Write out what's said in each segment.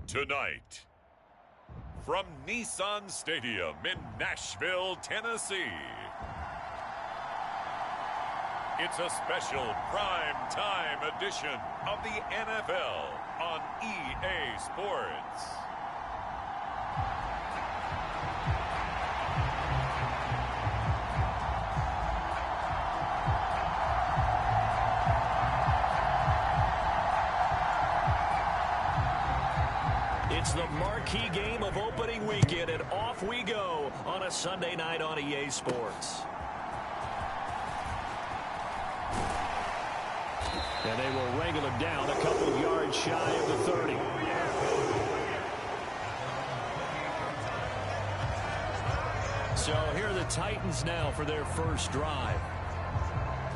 Tonight, from Nissan Stadium in Nashville, Tennessee, it's a special prime time edition of the NFL on EA Sports. It's the marquee game of opening weekend, and off we go on a Sunday night on EA Sports. And they will wrangle him down a couple yards shy of the 30. So here are the Titans now for their first drive.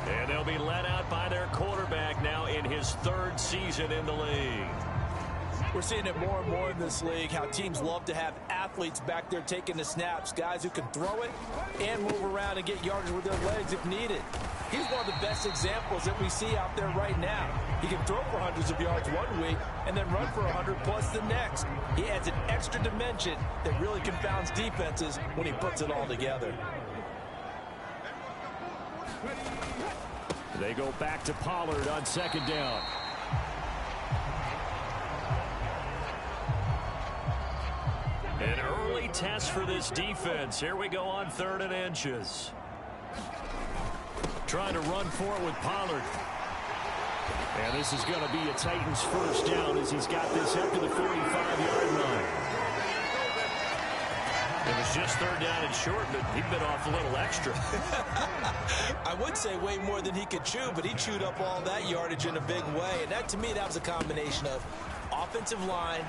And they'll be led out by their quarterback now in his third season in the league. We're seeing it more and more in this league, how teams love to have athletes back there taking the snaps, guys who can throw it and move around and get yardage with their legs if needed. He's one of the best examples that we see out there right now. He can throw for hundreds of yards one week and then run for 100+ the next. He adds an extra dimension that really confounds defenses when he puts it all together. They go back to Pollard on second down. An early test for this defense. Here we go on 3rd and inches. Trying to run for it with Pollard. And this is going to be a Titans first down as he's got this up to the 45-yard line. It was just 3rd down and short, but he bit off a little extra. I would say way more than he could chew, but he chewed up all that yardage in a big way. And that, to me, that was a combination of offensive line,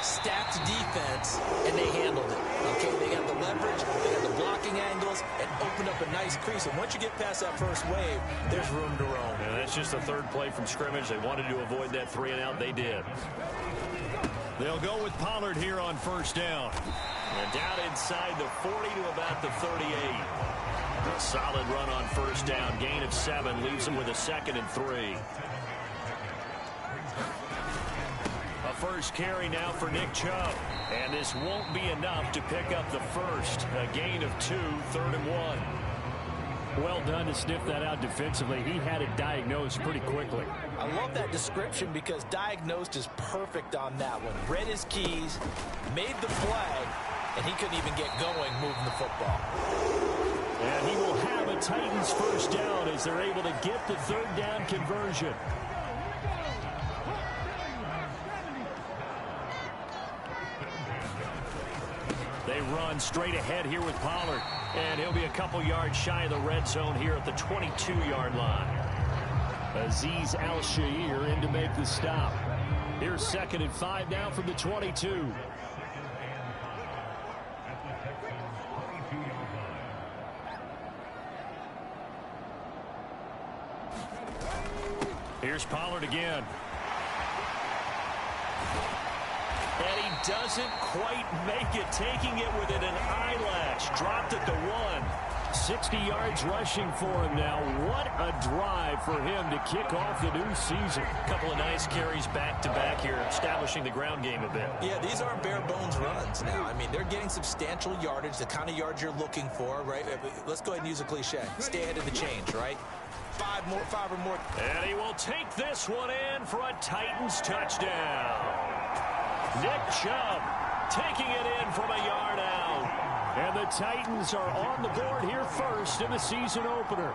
stacked defense, and they handled it. Okay, they got the leverage, they got the blocking angles, and opened up a nice crease. And once you get past that first wave, there's room to roam. And that's just the third play from scrimmage. They wanted to avoid that 3-and-out. They did. They'll go with Pollard here on first down. And down inside the 40 to about the 38. A solid run on first down. Gain of 7 leaves them with a 2nd and 3. A first carry now for Nick Chubb. And this won't be enough to pick up the first. A gain of 2, 3rd and 1. Well done to sniff that out defensively. He had it diagnosed pretty quickly. I love that description because diagnosed is perfect on that one. Read his keys, made the play, and he couldn't even get going moving the football. And he will have a Titans first down as they're able to get the 3rd down conversion. They run straight ahead here with Pollard. And he'll be a couple yards shy of the red zone here at the 22-yard line. Azeez Al-Shaair in to make the stop. Here's 2nd and 5 now from the 22. Here's Pollard again. And he doesn't quite make it, taking it within an eyelash. Dropped at the 1. 60 yards rushing for him now. What a drive for him to kick off the new season. A couple of nice carries back-to-back here, establishing the ground game a bit. Yeah, these aren't bare-bones runs now. I mean, they're getting substantial yardage, the kind of yards you're looking for, right? Let's go ahead and use a cliche. Stay ahead of the change, right? 5 or more. And he will take this one in for a Titans touchdown. Nick Chubb taking it in from a yard out. And the Titans are on the board here first in the season opener.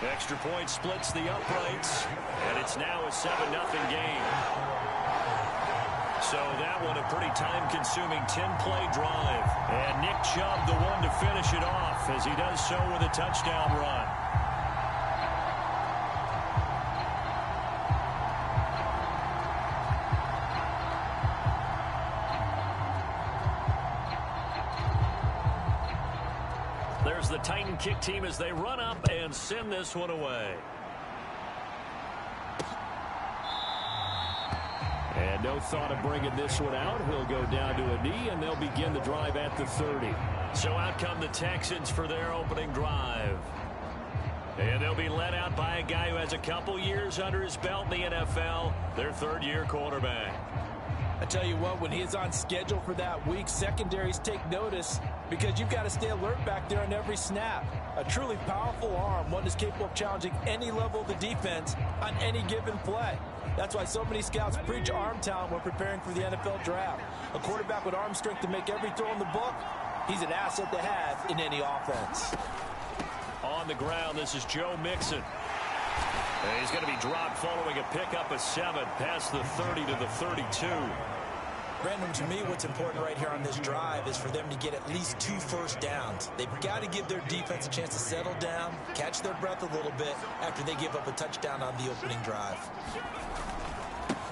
Extra point splits the uprights, and it's now a 7-0 game. So that one a pretty time-consuming 10-play drive. And Nick Chubb the one to finish it off as he does so with a touchdown run. There's the Titan kick team as they run up and send this one away. And And no thought of bringing this one out. He'll go down to a knee, and they'll begin the drive at the 30. So out come the Texans for their opening drive. And they'll be led out by a guy who has a couple years under his belt in the NFL, their third-year quarterback. I tell you what, when he's on schedule for that week, secondaries take notice because you've got to stay alert back there on every snap. A truly powerful arm, one is capable of challenging any level of the defense on any given play. That's why so many scouts preach arm talent when preparing for the NFL draft. A quarterback with arm strength to make every throw in the book, he's an asset to have in any offense. On the ground, this is Joe Mixon. And he's going to be dropped following a pickup of 7 past the 30 to the 32. Brandon, to me, what's important right here on this drive is for them to get at least 2 first downs. They've got to give their defense a chance to settle down, catch their breath a little bit after they give up a touchdown on the opening drive.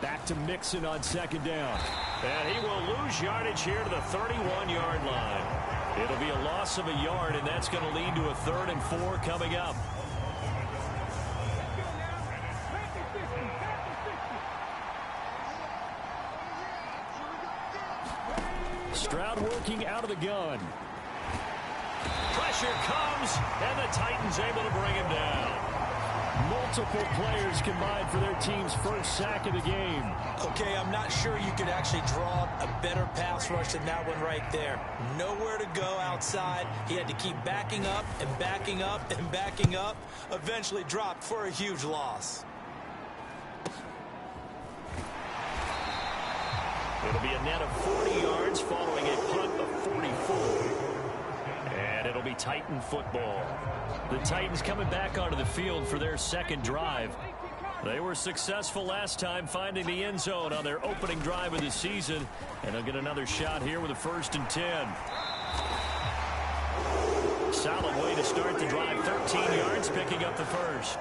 Back to Mixon on second down. And he will lose yardage here to the 31-yard line. It'll be a loss of a yard, and that's going to lead to a 3rd and 4 coming up. Stroud working out of the gun. Pressure comes, and the Titans able to bring him down. Multiple players combined for their team's first sack of the game. Okay, I'm not sure you could actually draw a better pass rush than that one right there. Nowhere to go outside. He had to keep backing up and backing up and backing up. Eventually dropped for a huge loss. It'll be a net of 40 yards following a punt of 44. And it'll be Titan football. The Titans coming back onto the field for their second drive. They were successful last time finding the end zone on their opening drive of the season. And they'll get another shot here with a 1st and 10. Solid way to start the drive. 13 yards, picking up the first.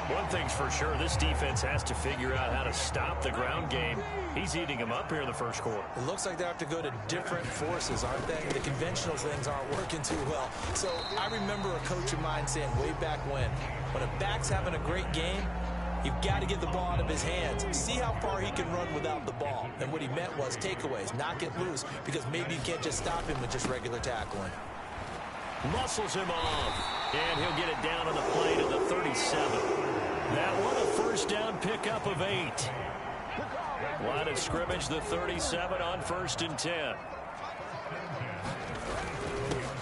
One thing's for sure, this defense has to figure out how to stop the ground game. He's eating them up here in the first quarter. It looks like they have to go to different forces, aren't they? The conventional things aren't working too well. So I remember a coach of mine saying way back when a back's having a great game, you've got to get the ball out of his hands. See how far he can run without the ball. And what he meant was takeaways, knock it loose, because maybe you can't just stop him with just regular tackling. Muscles him off, and he'll get it down on the play to the 37. That one a first down pickup of 8. Line of scrimmage, the 37 on 1st and 10.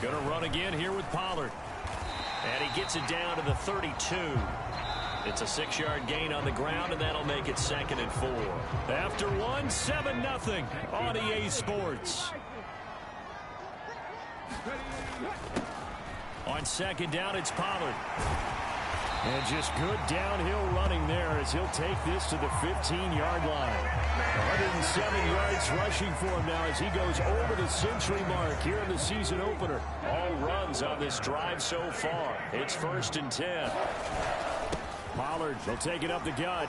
Going to run again here with Pollard. And he gets it down to the 32. It's a 6-yard gain on the ground, and that'll make it 2nd and 4. After one, 7-0 on EA Sports. On second down, it's Pollard. And just good downhill running there as he'll take this to the 15-yard line. 107 yards rushing for him now as he goes over the century mark here in the season opener. All runs on this drive so far. It's 1st and 10. Pollard will take it up the gut.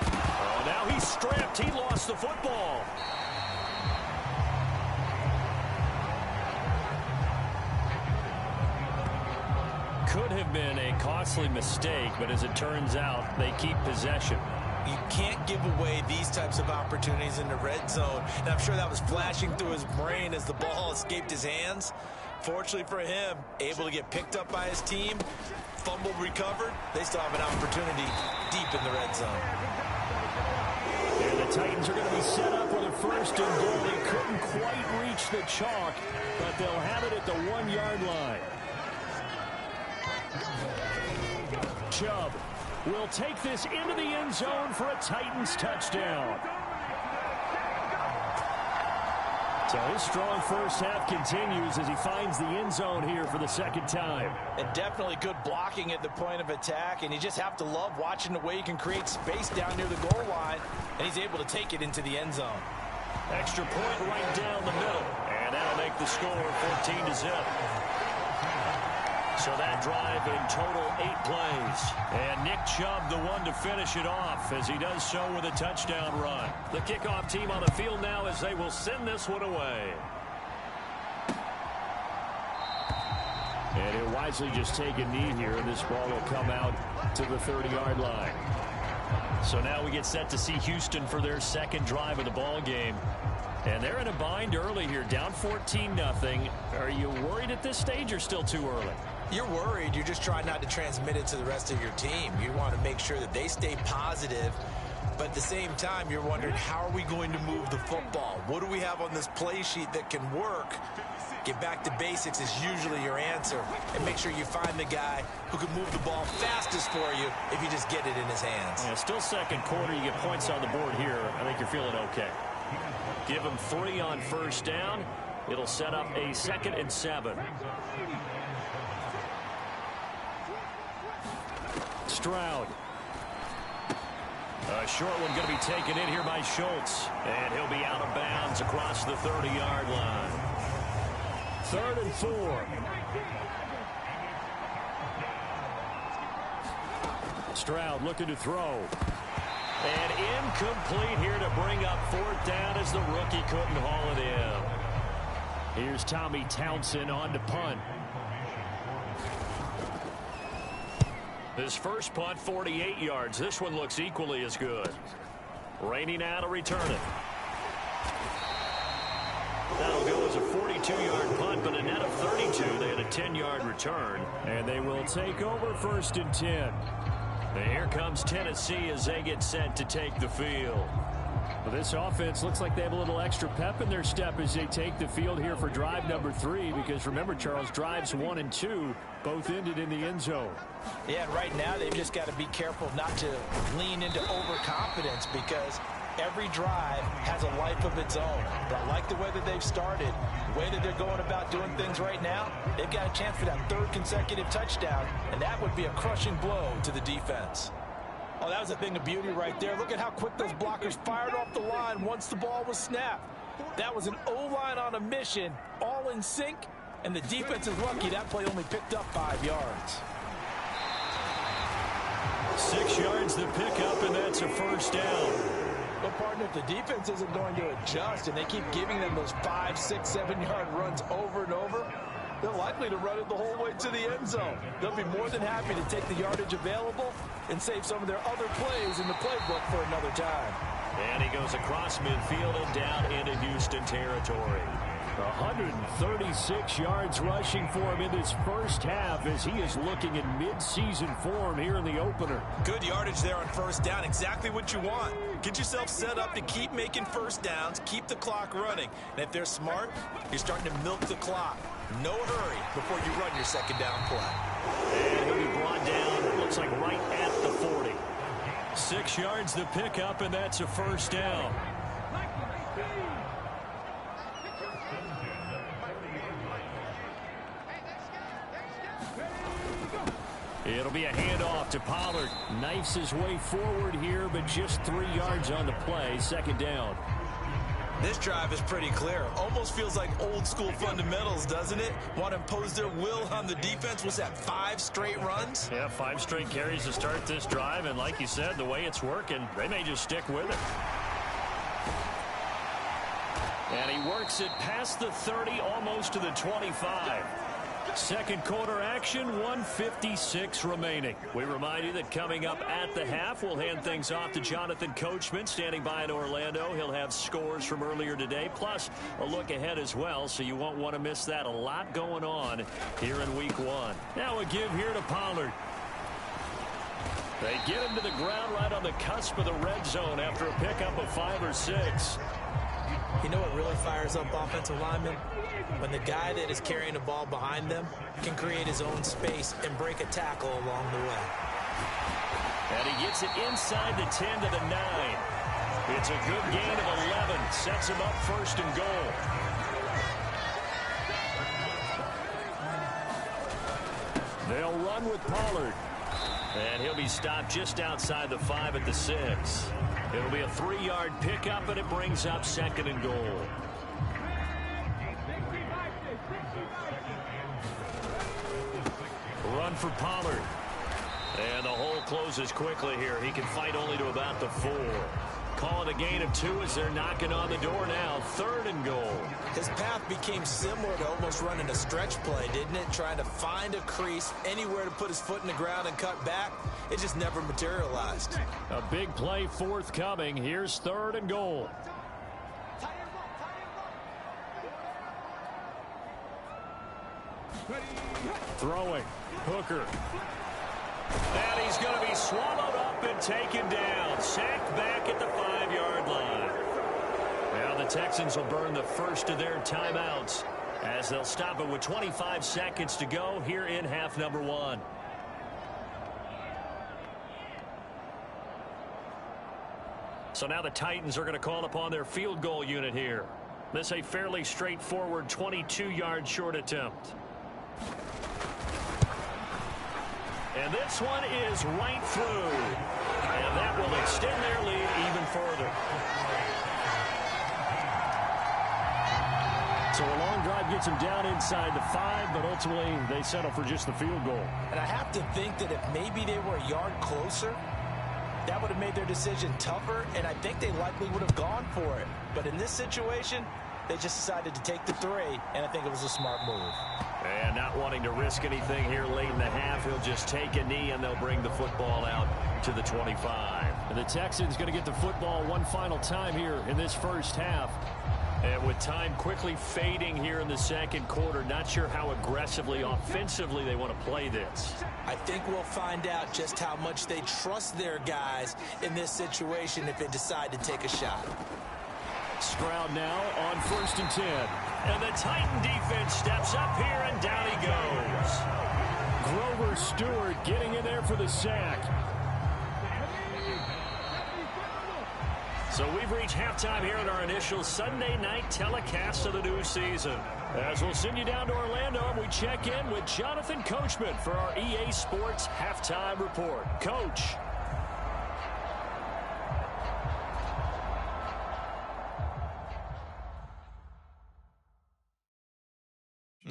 Oh, now he's stripped. He lost the football. Could have been a costly mistake, but as it turns out, they keep possession. You can't give away these types of opportunities in the red zone. And I'm sure that was flashing through his brain as the ball escaped his hands. Fortunately for him, able to get picked up by his team, fumbled, recovered. They still have an opportunity deep in the red zone. And the Titans are going to be set up with a 1st and goal. They couldn't quite reach the chalk, but they'll have it at the 1-yard line. Chubb will take this into the end zone for a Titans touchdown. So his strong first half continues as he finds the end zone here for the second time. And definitely good blocking at the point of attack, and you just have to love watching the way he can create space down near the goal line, and he's able to take it into the end zone. Extra point right down the middle, and that'll make the score 14-0. So that drive in total 8 plays. And Nick Chubb the one to finish it off as he does so with a touchdown run. The kickoff team on the field now as they will send this one away. And he'll wisely just take a knee here, and this ball will come out to the 30-yard line. So now we get set to see Houston for their second drive of the ball game. And they're in a bind early here, down 14-0. Are you worried at this stage or still too early? You're worried. You're just trying not to transmit it to the rest of your team. You want to make sure that they stay positive. But at the same time, you're wondering, how are we going to move the football? What do we have on this play sheet that can work? Get back to basics is usually your answer. And make sure you find the guy who can move the ball fastest for you if you just get it in his hands. Yeah, still second quarter. You get points on the board here. I think you're feeling okay. Give him 3 on first down. It'll set up a 2nd and 7. Stroud. A short one going to be taken in here by Schultz. And he'll be out of bounds across the 30-yard line. 3rd and 4. Stroud looking to throw. And incomplete here to bring up 4th down as the rookie couldn't haul it in. Here's Tommy Townsend on to punt. His first punt, 48 yards. This one looks equally as good. Raining now to return it. That'll go as a 42-yard punt, but a net of 32. They had a 10-yard return. And they will take over 1st and 10. And here comes Tennessee as they get set to take the field. Well, this offense looks like they have a little extra pep in their step as they take the field here for drive number 3. Because remember, Charles, drives 1 and 2 both ended in the end zone. Yeah, and right now they've just got to be careful not to lean into overconfidence because every drive has a life of its own. But I like the way that they've started, the way that they're going about doing things right now. They've got a chance for that 3rd consecutive touchdown, and that would be a crushing blow to the defense. Oh, that was a thing of beauty right there. Look at how quick those blockers fired off the line once the ball was snapped. That was an O-line on a mission, all in sync, and the defense is lucky that play only picked up 5 yards. 6 yards the pickup, and that's a 1st down. But, partner, if the defense isn't going to adjust and they keep giving them those 5, 6, 7-yard runs over and over, they're likely to run it the whole way to the end zone. They'll be more than happy to take the yardage available and save some of their other plays in the playbook for another time. And he goes across midfield and down into Houston territory. 136 yards rushing for him in this first half as he is looking in mid-season form here in the opener. Good yardage there on 1st down. Exactly what you want. Get yourself set up to keep making 1st downs, keep the clock running. And if they're smart, you're starting to milk the clock. No hurry before you run your 2nd down play. And he'll be brought down, it looks like right at the 40. 6 yards the pickup, and that's a 1st down. It'll be a handoff to Pollard. Knifes his way forward here, but just 3 yards on the play. 2nd down. This drive is pretty clear. Almost feels like old school fundamentals, doesn't it? Want to impose their will on the defense. Was that 5 straight runs? Yeah, 5 straight carries to start this drive. And like you said, the way it's working, they may just stick with it. And he works it past the 30, almost to the 25. Second quarter action, 1:56 remaining. We remind you that coming up at the half, we'll hand things off to Jonathan Coachman, standing by in Orlando. He'll have scores from earlier today, plus a look ahead as well, so you won't want to miss that. A lot going on here in week 1. Now a give here to Pollard. They get him to the ground right on the cusp of the red zone after a pickup of 5 or 6. You know what really fires up offensive linemen? When the guy that is carrying the ball behind them can create his own space and break a tackle along the way. And he gets it inside the 10 to the 9. It's a good gain of 11. Sets him up 1st and goal. They'll run with Pollard. And he'll be stopped just outside the 5 at the 6. It'll be a 3-yard pickup, and it brings up 2nd and goal. Run for Pollard. And the hole closes quickly here. He can fight only to about the 4. Call it a gain of 2 as they're knocking on the door now. 3rd and goal. His path became similar to almost running a stretch play, didn't it? Trying to find a crease, anywhere to put his foot in the ground and cut back. It just never materialized. A big play forthcoming. Here's 3rd and goal. Throwing. Hooker. And he's going to be swallowed up and taken down. Sacked back at the 5-yard line. Now the Texans will burn the first of their timeouts as they'll stop it with 25 seconds to go here in half number 1. So now the Titans are going to call upon their field goal unit here. This a fairly straightforward 22-yard short attempt. And this one is right through. And that will extend their lead even further. So a long drive gets them down inside the 5, but ultimately they settle for just the field goal. And I have to think that if maybe they were a yard closer, that would have made their decision tougher, and I think they likely would have gone for it. But in this situation, they just decided to take the 3, and I think it was a smart move. And not wanting to risk anything here late in the half, he'll just take a knee, and they'll bring the football out to the 25. And the Texans going to get the football one final time here in this first half. And with time quickly fading here in the second quarter, not sure how aggressively, offensively they want to play this. I think we'll find out just how much they trust their guys in this situation if they decide to take a shot. Stroud now on 1st and 10. And the Titan defense steps up here, and down he goes. Grover Stewart getting in there for the sack. So we've reached halftime here in our initial Sunday night telecast of the new season. As we'll send you down to Orlando, and we check in with Jonathan Coachman for our EA Sports Halftime Report. Coach.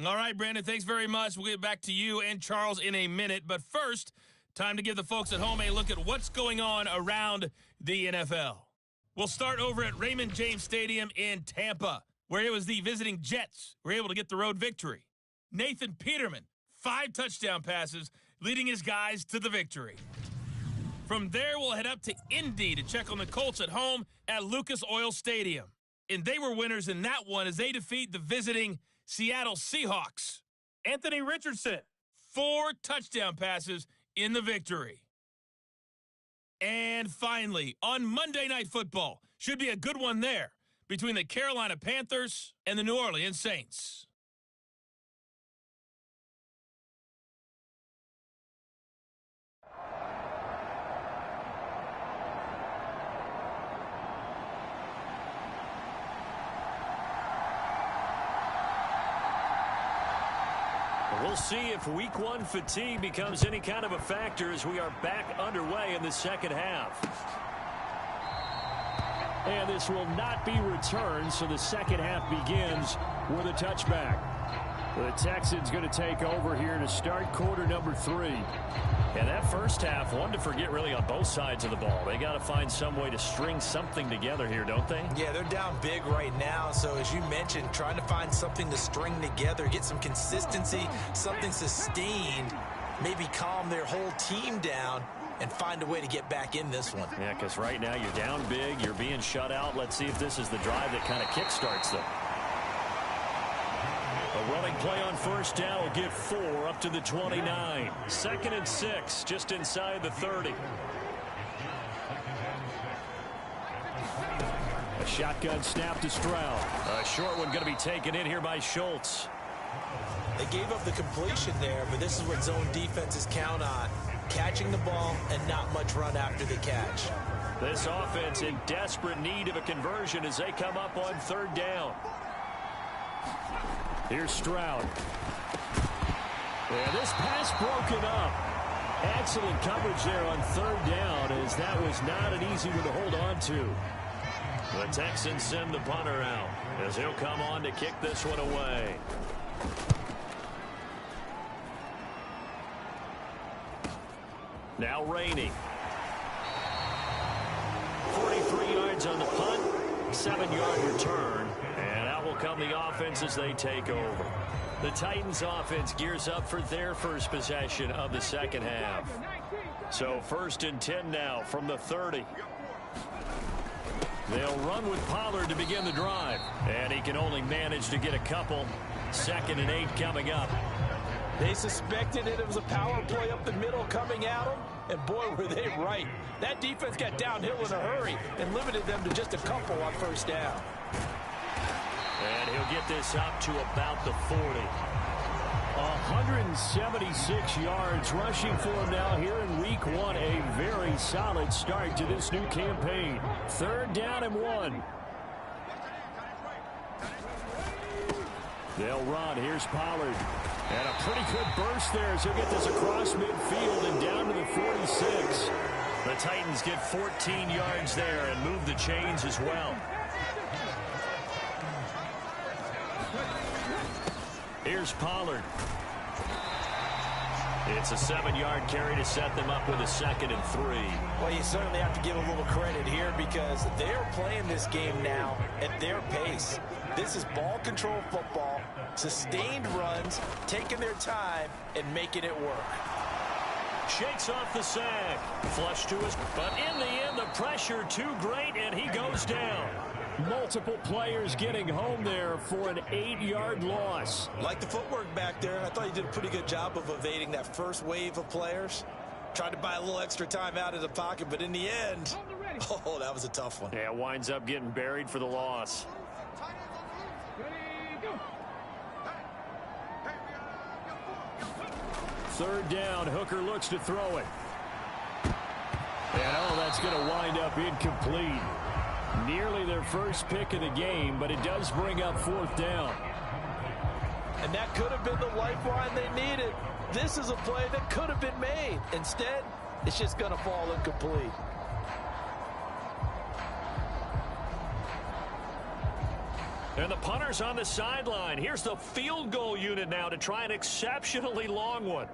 All right, Brandon, thanks very much. We'll get back to you and Charles in a minute. But first, time to give the folks at home a look at what's going on around the NFL. We'll start over at Raymond James Stadium in Tampa, where it was the visiting Jets who were able to get the road victory. Nathan Peterman, 5 touchdown passes, leading his guys to the victory. From there, we'll head up to Indy to check on the Colts at home at Lucas Oil Stadium. And they were winners in that one as they defeat the visiting Seattle Seahawks. Anthony Richardson, 4 touchdown passes in the victory. And finally, on Monday Night Football, should be a good one there, between the Carolina Panthers and the New Orleans Saints. We'll see if week 1 fatigue becomes any kind of a factor as we are back underway in the second half. And this will not be returned, so the second half begins with a touchback. The Texans going to take over here to start quarter number 3. And that first half, one to forget really on both sides of the ball. They got to find some way to string something together here, don't they? Yeah, they're down big right now. So as you mentioned, trying to find something to string together, get some consistency, something sustained, maybe calm their whole team down and find a way to get back in this one. Yeah, because right now you're down big, you're being shut out. Let's see if this is the drive that kind of kickstarts them. A running play on first down will get 4 up to the 29. 2nd and 6, just inside the 30. A shotgun snap to Stroud. A short one going to be taken in here by Schultz. They gave up the completion there, but this is what zone defenses count on. Catching the ball and not much run after the catch. This offense in desperate need of a conversion as they come up on 3rd down. Here's Stroud. And this pass broken up. Excellent coverage there on 3rd down as that was not an easy one to hold on to. The Texans send the punter out as he'll come on to kick this one away. Now Rainey. 43 yards on the punt, 7-yard return, and that will will come the offense as they take over. The Titans offense gears up for their first possession of the second half. So 1st and 10 now from the 30. They'll run with Pollard to begin the drive. And he can only manage to get a couple. 2nd and 8 coming up. They suspected it was a power play up the middle coming at them. And boy, were they right. That defense got downhill in a hurry and limited them to just a couple on 1st down. And he'll get this up to about the 40. 176 yards rushing for him now here in week 1. A very solid start to this new campaign. 3rd down and 1. They'll run. Here's Pollard. And a pretty good burst there as he'll get this across midfield and down to the 46. The Titans get 14 yards there and move the chains as well. Here's Pollard. It's a 7-yard carry to set them up with a 2nd and 3. Well, you certainly have to give a little credit here because they're playing this game now at their pace. This is ball control football, sustained runs, taking their time, and making it work. Shakes off the sack. Flush to us. But in the end, the pressure too great, and he goes down. Multiple players getting home there for an 8-yard loss. Like the footwork back there, I thought he did a pretty good job of evading that first wave of players. Tried to buy a little extra time out of the pocket, but in the end, oh, that was a tough one. Yeah, winds up getting buried for the loss. Third down, Hooker looks to throw it. And oh, that's going to wind up incomplete. Nearly their first pick of the game, but it does bring up 4th down. And that could have been the lifeline they needed. This is a play that could have been made. Instead, it's just going to fall incomplete. And the punter's on the sideline. Here's the field goal unit now to try an exceptionally long one.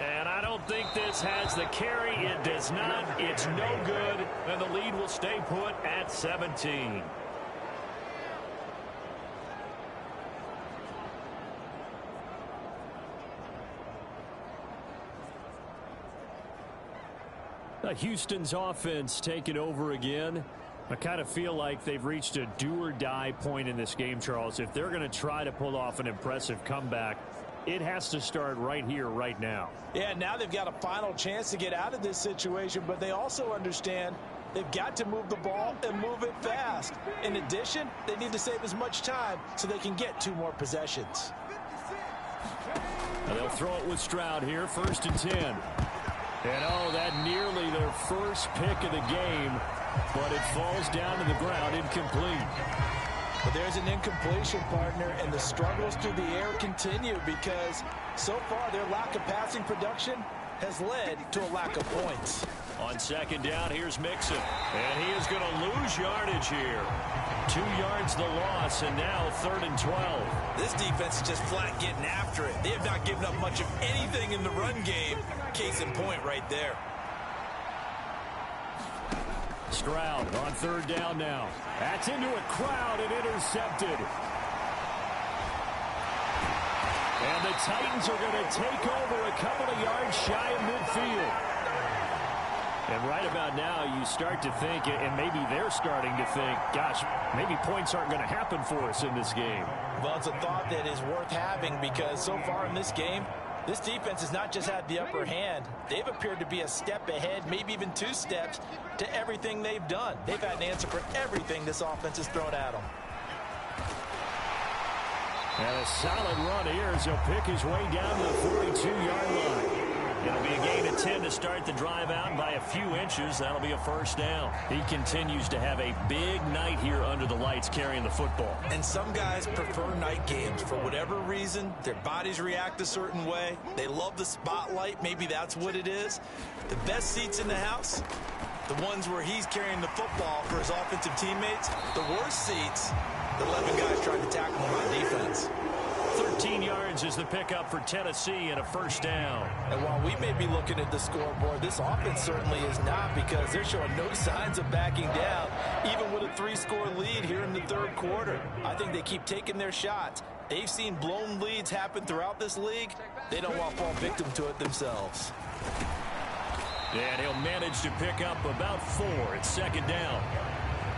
And I don't think this has the carry. It does not. It's no good. And the lead will stay put at 17. Houston's offense taking over again. I kind of feel like they've reached a do-or-die point in this game, Charles. If they're going to try to pull off an impressive comeback, it has to start right here, right now. Yeah, now they've got a final chance to get out of this situation, but they also understand they've got to move the ball and move it fast. In addition, they need to save as much time so they can get 2 more possessions. And they'll throw it with Stroud here, 1st and 10. And oh, that nearly their first pick of the game, but it falls down to the ground incomplete. But there's an incompletion, partner, and the struggles through the air continue because so far their lack of passing production has led to a lack of points. On 2nd down, here's Mixon. And he is going to lose yardage here. 2 yards the loss, and now 3rd and 12. This defense is just flat getting after it. They have not given up much of anything in the run game. Case in point right there. Stroud on 3rd down now. That's into a crowd and intercepted. And the Titans are going to take over a couple of yards shy of midfield. And right about now, you start to think, and maybe they're starting to think, gosh, maybe points aren't going to happen for us in this game. Well, it's a thought that is worth having because so far in this game, this defense has not just had the upper hand. They've appeared to be a step ahead, maybe even 2 steps to everything they've done. They've had an answer for everything this offense has thrown at them. And a solid run here as he'll pick his way down to the 42-yard line. It'll be a gain of 10 to start the drive out, and by a few inches, that'll be a 1st down. He continues to have a big night here under the lights carrying the football. And some guys prefer night games. For whatever reason, their bodies react a certain way. They love the spotlight. Maybe that's what it is. The best seats in the house, the ones where he's carrying the football for his offensive teammates. The worst seats, the 11 guys trying to tackle him on defense. 13 yards is the pickup for Tennessee and a first down. And while we may be looking at the scoreboard, this offense certainly is not, because they're showing no signs of backing down, even with a 3-score lead here in the third quarter. I think they keep taking their shots. They've seen blown leads happen throughout this league. They don't want to fall victim to it themselves. And he'll manage to pick up about 4 at second down.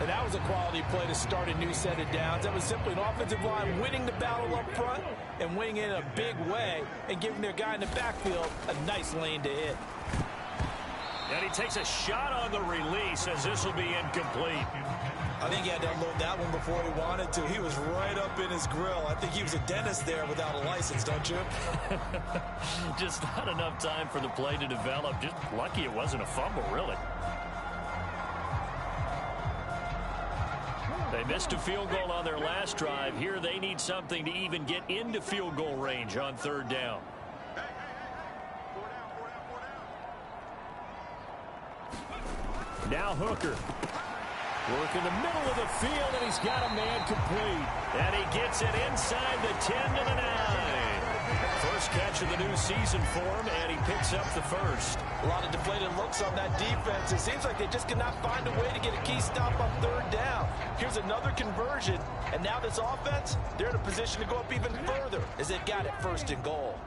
And that was a quality play to start a new set of downs. That was simply an offensive line winning the battle up front and winning it in a big way and giving their guy in the backfield a nice lane to hit. And he takes a shot on the release as this will be incomplete. I think he had to unload that one before he wanted to. He was right up in his grill. I think he was a dentist there without a license, don't you? Just not enough time for the play to develop. Just lucky it wasn't a fumble, really. They missed a field goal on their last drive. Here they need something to even get into field goal range on third down. Now Hooker. Work in the middle of the field, and he's got a man complete. And he gets it inside the 10 to the 9. First catch of the new season for him, and he picks up the first. A lot of deflated looks on that defense. It seems like they just cannot find a way to get a key stop on third down. Here's another conversion, and now this offense, they're in a position to go up even further as they've got it first and goal.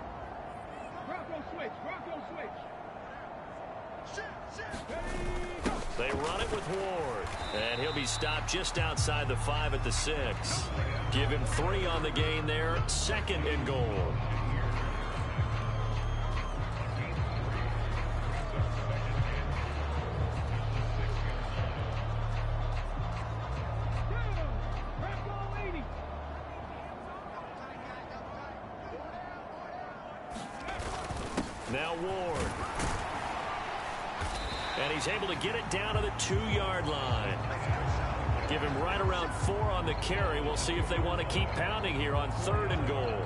They run it with Ward, and he'll be stopped just outside the 5 at the 6. Give him 3 on the gain there, second and goal. Now Ward. And he's able to get it down to the 2-yard line. Give him right around 4 on the carry. We'll see if they want to keep pounding here on third and goal.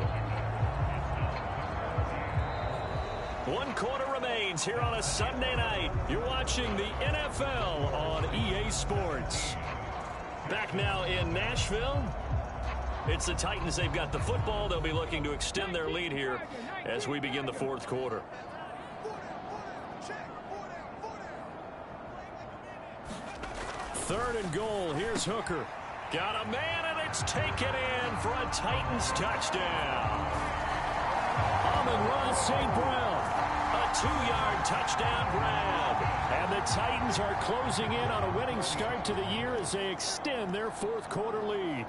1 quarter remains here on a Sunday night. You're watching the NFL on EA Sports. Back now in Nashville. It's the Titans. They've got the football. They'll be looking to extend their lead here as we begin the fourth quarter. Third and goal. Here's Hooker. Got a man, and it's taken in for a Titans touchdown. Amon-Ra St. Brown. A 2-yard touchdown grab. And the Titans are closing in on a winning start to the year as they extend their fourth quarter lead.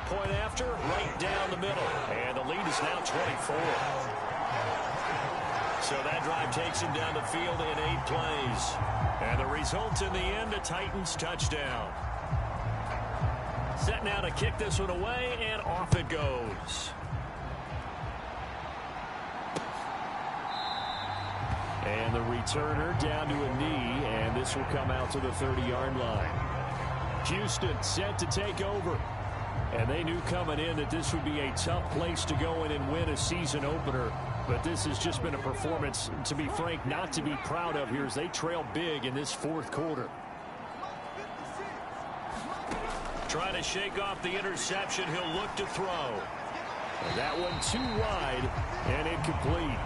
Point after, right down the middle. And the lead is now 24. So that drive takes him down the field in 8 plays. And the result in the end, a Titans touchdown. Set now to kick this one away, and off it goes. And the returner down to a knee, and this will come out to the 30-yard line. Houston set to take over. And they knew coming in that this would be a tough place to go in and win a season opener. But this has just been a performance, to be frank, not to be proud of here as they trail big in this fourth quarter. Trying to shake off the interception. He'll look to throw. And that one too wide and incomplete.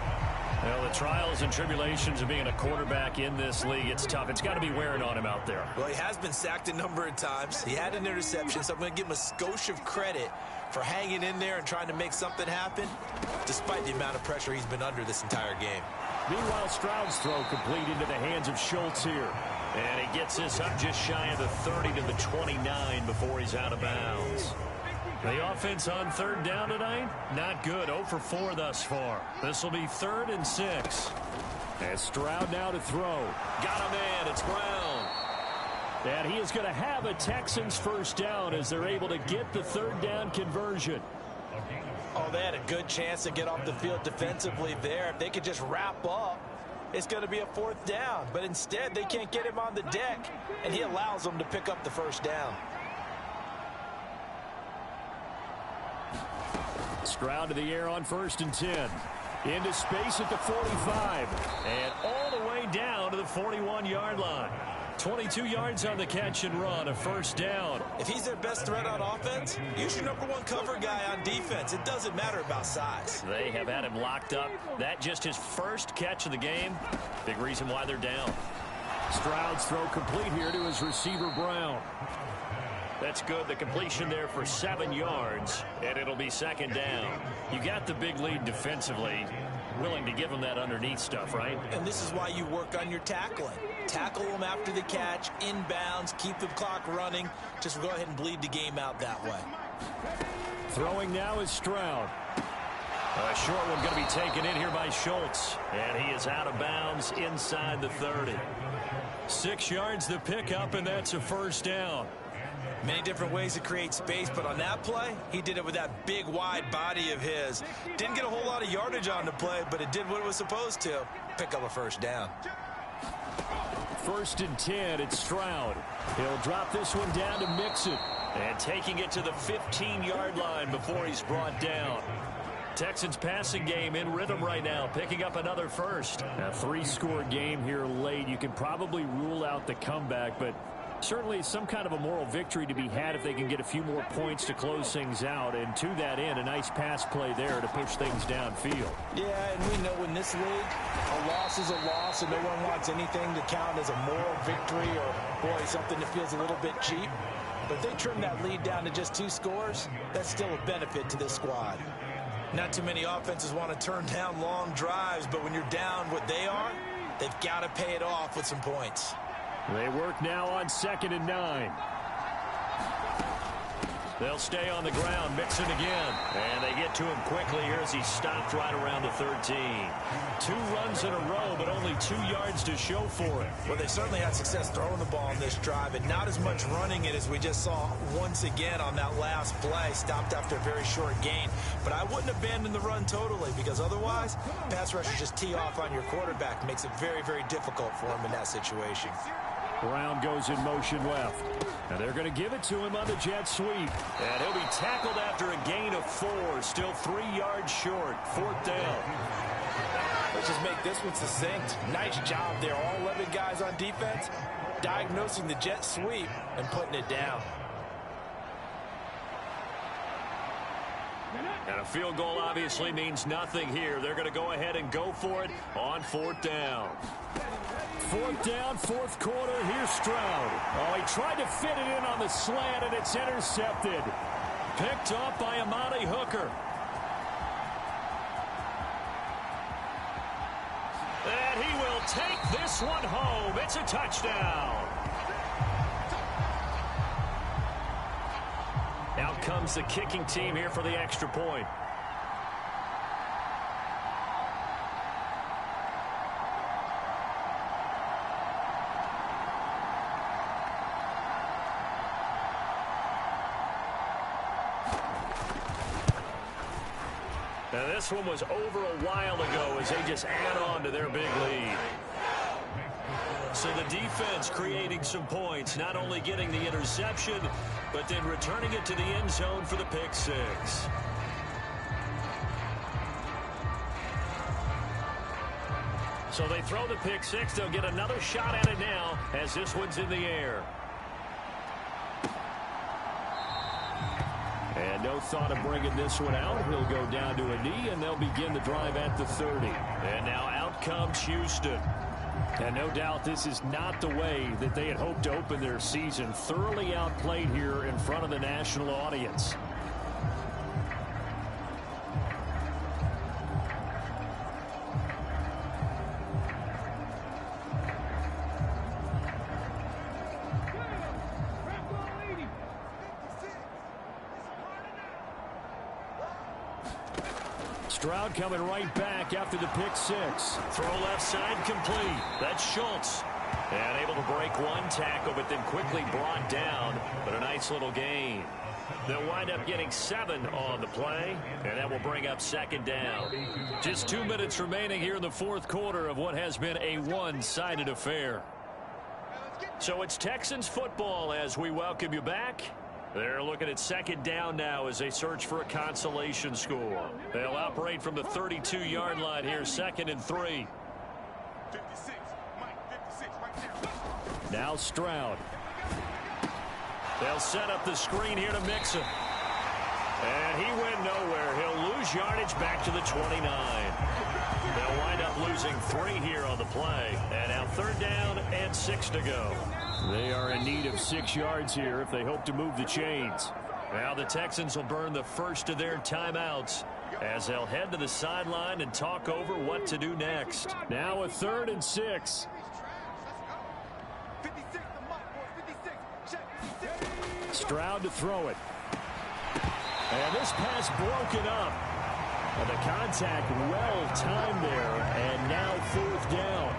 Well, the trials and tribulations of being a quarterback in this league, it's tough. It's got to be wearing on him out there. Well, he has been sacked a number of times. He had an interception, so I'm going to give him a skosh of credit for hanging in there and trying to make something happen, despite the amount of pressure he's been under this entire game. Meanwhile, Stroud's throw complete into the hands of Schultz here. And he gets this up just shy of the 30 to the 29 before he's out of bounds. The offense on third down tonight, not good. 0 for 4 thus far. This will be 3rd and 6. And Stroud now to throw. Got a man. It's Brown. And he is going to have a Texans first down as they're able to get the third down conversion. Oh, they had a good chance to get off the field defensively there. If they could just wrap up, it's going to be a 4th down. But instead, they can't get him on the deck, and he allows them to pick up the first down. Stroud to the air on 1st and 10. Into space at the 45. And all the way down to the 41-yard line. 22 yards on the catch and run, a first down. If he's their best threat on offense, use your #1 cover guy on defense. It doesn't matter about size. They have had him locked up. That just his first catch of the game. Big reason why they're down. Stroud's throw complete here to his receiver, Brown. That's good. The completion there for 7 yards, and it'll be second down. You got the big lead defensively. Willing to give them that underneath stuff, right? And this is why you work on your tackling. Tackle them after the catch, inbounds, keep the clock running. Just go ahead and bleed the game out that way. Throwing now is Stroud. A short one going to be taken in here by Schultz. And he is out of bounds inside the 30. 6 yards the pickup, and that's a first down. Many different ways to create space, but on that play, he did it with that big, wide body of his. Didn't get a whole lot of yardage on the play, but it did what it was supposed to. Pick up a first down. 1st and 10, it's Stroud. He'll drop this one down to Mixon. And taking it to the 15-yard line before he's brought down. Texans passing game in rhythm right now, picking up another first. A 3-score game here late. You can probably rule out the comeback, but certainly some kind of a moral victory to be had if they can get a few more points to close things out. And to that end, a nice pass play there to push things downfield. Yeah, and we know in this league, a loss is a loss, and no one wants anything to count as a moral victory or, boy, something that feels a little bit cheap. But if they trim that lead down to just 2 scores, that's still a benefit to this squad. Not too many offenses want to turn down long drives, but when you're down what they are, they've got to pay it off with some points. They work now on 2nd and 9. They'll stay on the ground, Mixon again. And they get to him quickly here as he stopped right around the 13. 2 runs in a row, but only 2 yards to show for it. Well, they certainly had success throwing the ball in this drive, and not as much running it as we just saw once again on that last play. Stopped after a very short gain. But I wouldn't abandon the run totally, because otherwise, pass rushers just tee off on your quarterback. Makes it very, very difficult for him in that situation. Brown goes in motion left. And they're going to give it to him on the jet sweep. And he'll be tackled after a gain of 4. Still 3 yards short. 4th down. Let's just make this one succinct. Nice job there. All 11 guys on defense diagnosing the jet sweep and putting it down. And a field goal obviously means nothing here. They're going to go ahead and go for it on 4th down. 4th down, 4th quarter. Here's Stroud. Oh, he tried to fit it in on the slant, and it's intercepted. Picked off by Amani Hooker. And he will take this one home. It's a touchdown. Out comes the kicking team here for the extra point. Now this one was over a while ago as they just add on to their big lead. So the defense creating some points, not only getting the interception, but then returning it to the end zone for the pick 6. So they throw the pick 6. They'll get another shot at it now as this one's in the air. And no thought of bringing this one out. He'll go down to a knee, and they'll begin the drive at the 30. And now out comes Houston. And no doubt this is not the way that they had hoped to open their season. Thoroughly outplayed here in front of the national audience. Stroud coming right back after the pick 6. Throw left side complete. That's Schultz. And able to break one tackle, but then quickly brought down. But a nice little gain. They'll wind up getting 7 on the play, and that will bring up 2nd down. Just 2 minutes remaining here in the 4th quarter of what has been a one-sided affair. So it's Texans football as we welcome you back. They're looking at 2nd down now as they search for a consolation score. They'll operate from the 32-yard line here, 2nd and 3. 56, Mike, 56, right there. Now Stroud. They'll set up the screen here to Mixon. And he went nowhere. He'll lose yardage back to the 29. They'll wind up losing 3 here on the play. And now 3rd down and 6 to go. They are in need of 6 yards here if they hope to move the chains. Now the Texans will burn the first of their timeouts as they'll head to the sideline and talk over what to do next. Now a 3rd and 6. Stroud to throw it. And this pass broken up. And the contact well timed there. And now 4th down.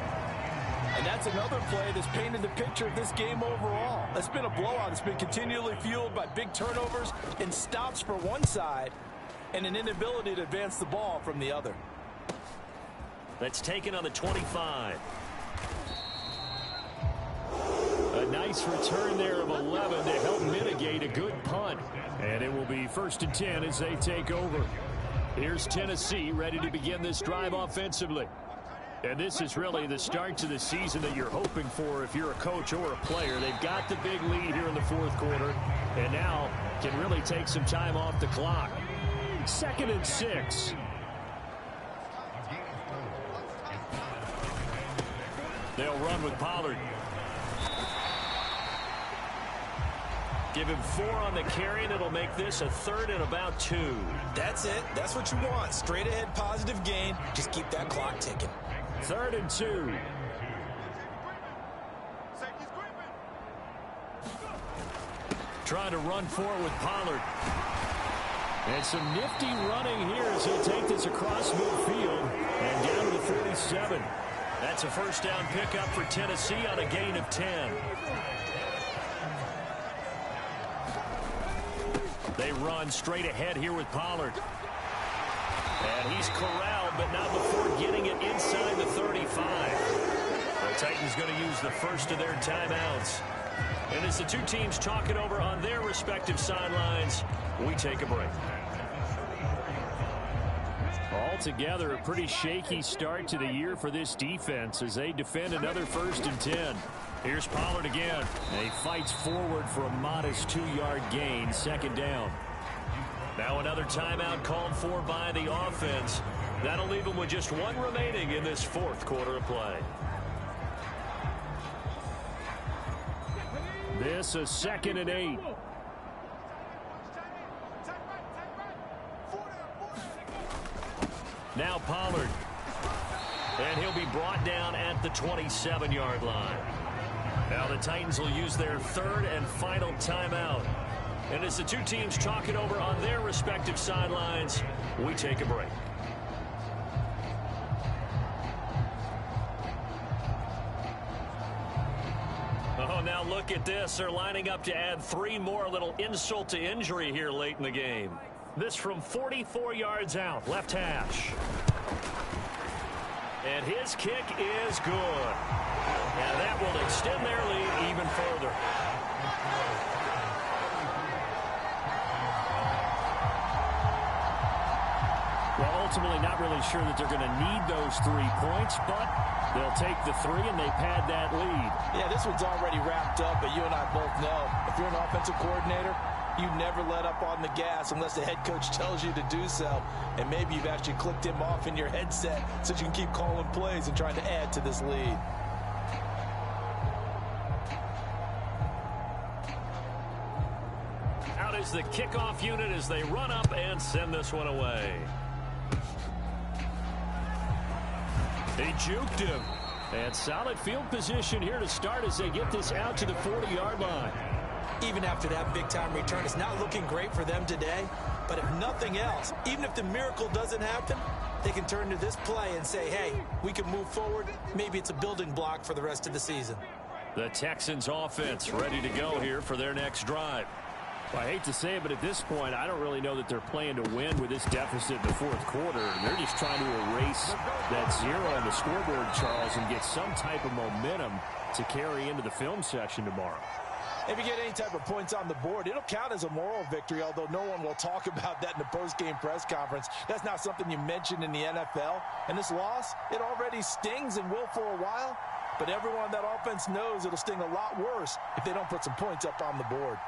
And that's another play that's painted the picture of this game overall. It's been a blowout. It's been continually fueled by big turnovers and stops for one side and an inability to advance the ball from the other. That's taken on the 25. A nice return there of 11 to help mitigate a good punt. And it will be 1st and 10 as they take over. Here's Tennessee ready to begin this drive offensively. And this is really the start to the season that you're hoping for if you're a coach or a player. They've got the big lead here in the 4th quarter and now can really take some time off the clock. 2nd and 6. They'll run with Pollard. Give him 4 on the carry, and it'll make this a 3rd and about 2. That's it. That's what you want. Straight ahead positive gain. Just keep that clock ticking. 3rd and 2. Trying to run forward with Pollard. And some nifty running here as he'll take this across midfield and down to the 47. That's a 1st down pickup for Tennessee on a gain of 10. They run straight ahead here with Pollard. And he's corralled, but not before getting it inside the 35. The Titans going to use the first of their timeouts. And as the two teams talk it over on their respective sidelines, we take a break. Altogether, a pretty shaky start to the year for this defense as they defend another 1st and 10. Here's Pollard again. And he fights forward for a modest 2-yard gain, 2nd down. Now another timeout called for by the offense. That'll leave them with just 1 remaining in this 4th quarter of play. This a 2nd and 8. Now Pollard. And he'll be brought down at the 27-yard line. Now the Titans will use their 3rd and final timeout. And as the two teams talk it over on their respective sidelines, we take a break. Oh, now look at this. They're lining up to add 3 more, a little insult to injury here late in the game. This from 44 yards out, left hash. And his kick is good. And that will extend their lead even further. Well, ultimately not really sure that they're going to need those 3 points, but they'll take the 3 and they pad that lead. Yeah, this one's already wrapped up, but you and I both know if you're an offensive coordinator, you never let up on the gas unless the head coach tells you to do so. And maybe you've actually clicked him off in your headset so you can keep calling plays and trying to add to this lead. Out is the kickoff unit as they run up and send this one away. They juked him. And solid field position here to start as they get this out to the 40-yard line. Even after that big-time return, it's not looking great for them today. But if nothing else, even if the miracle doesn't happen, they can turn to this play and say, hey, we can move forward. Maybe it's a building block for the rest of the season. The Texans offense ready to go here for their next drive. Well, I hate to say it, but at this point, I don't really know that they're playing to win with this deficit in the 4th quarter. They're just trying to erase that 0 on the scoreboard, Charles, and get some type of momentum to carry into the film session tomorrow. If you get any type of points on the board, it'll count as a moral victory, although no one will talk about that in the post-game press conference. That's not something you mention in the NFL. And this loss, it already stings and will for a while. but everyone on that offense knows it'll sting a lot worse if they don't put some points up on the board.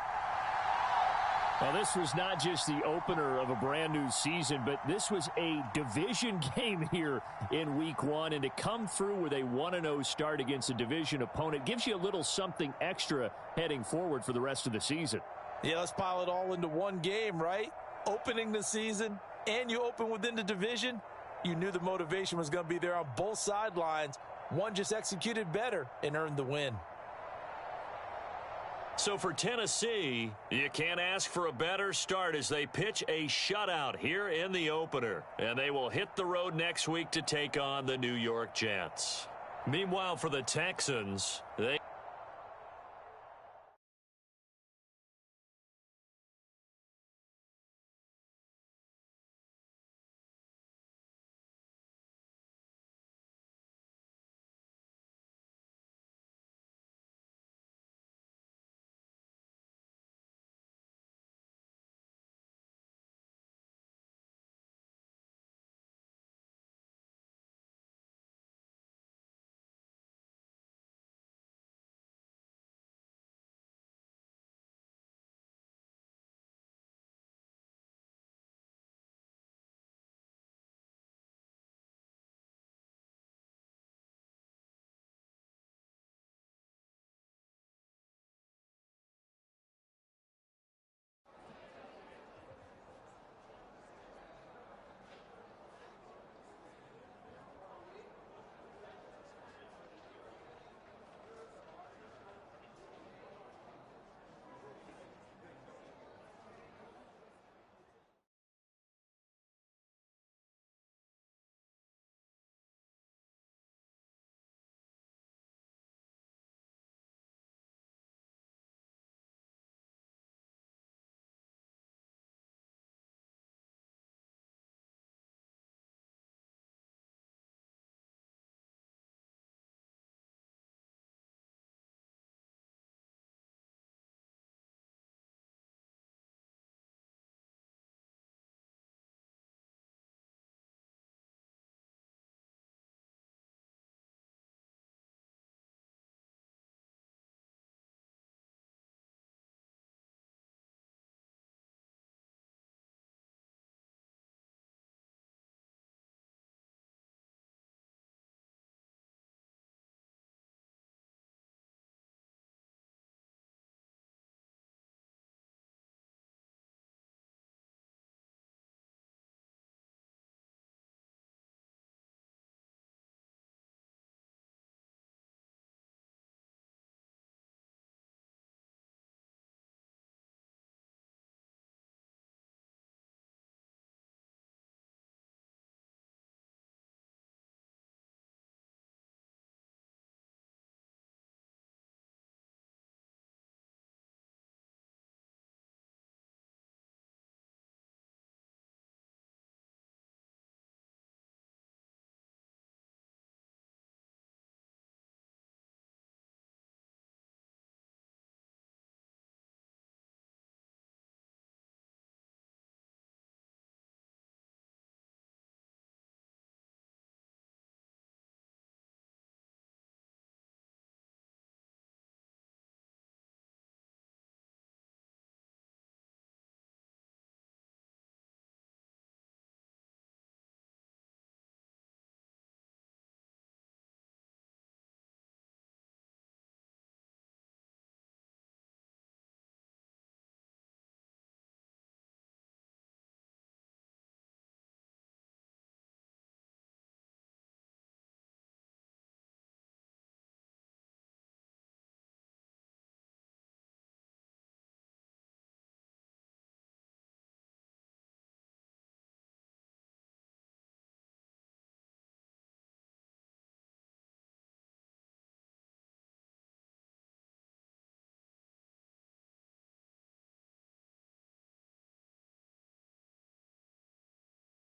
Well, this was not just the opener of a brand new season, but this was a division game here in week 1. And to come through with a 1-0 start against a division opponent gives you a little something extra heading forward for the rest of the season. Yeah, let's pile it all into one game, right? Opening the season, and you open within the division. You knew the motivation was going to be there on both sidelines. One just executed better and earned the win. So for Tennessee, you can't ask for a better start as they pitch a shutout here in the opener. And they will hit the road next week to take on the New York Jets. Meanwhile, for the Texans, they